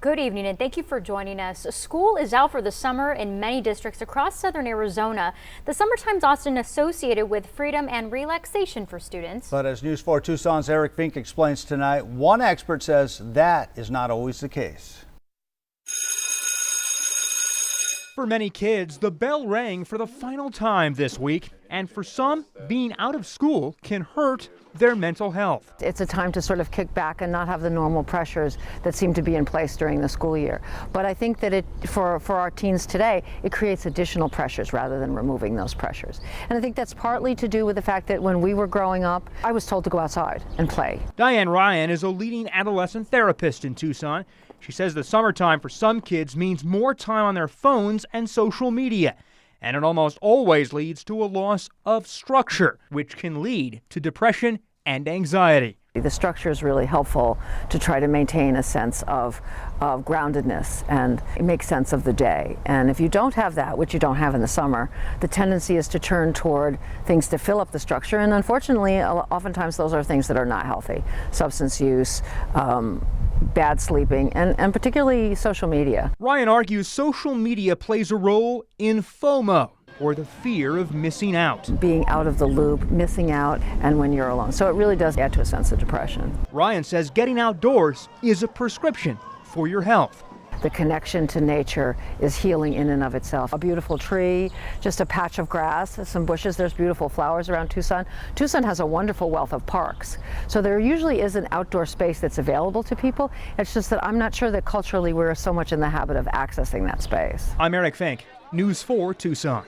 Good evening and thank you for joining us. School is out for the summer in many districts across southern Arizona. The summertime's often associated with freedom and relaxation for students. But as News 4 Tucson's Eric Fink explains tonight, one expert says that is not always the case. For many kids, the bell rang for the final time this week, and for some, being out of school can hurt their mental health. It's a time to sort of kick back and not have the normal pressures that seem to be in place during the school year. But I think that for our teens today, it creates additional pressures rather than removing those pressures. And I think that's partly to do with the fact that when we were growing up, I was told to go outside and play. Diane Ryan is a leading adolescent therapist in Tucson. She says the summertime for some kids means more time on their phones and social media. And it almost always leads to a loss of structure, which can lead to depression and anxiety. The structure is really helpful to try to maintain a sense of groundedness and make sense of the day. And if you don't have that, which you don't have in the summer, the tendency is to turn toward things to fill up the structure. And unfortunately, oftentimes those are things that are not healthy. Substance use, bad sleeping, and particularly social media. Ryan argues social media plays a role in FOMO, or the fear of missing out. Being out of the loop, missing out, and when you're alone. So it really does add to a sense of depression. Ryan says getting outdoors is a prescription for your health. The connection to nature is healing in and of itself. A beautiful tree, just a patch of grass, some bushes, there's beautiful flowers around Tucson. Tucson has a wonderful wealth of parks. So there usually is an outdoor space that's available to people. It's just that I'm not sure that culturally we're so much in the habit of accessing that space. I'm Eric Fink, News 4 Tucson.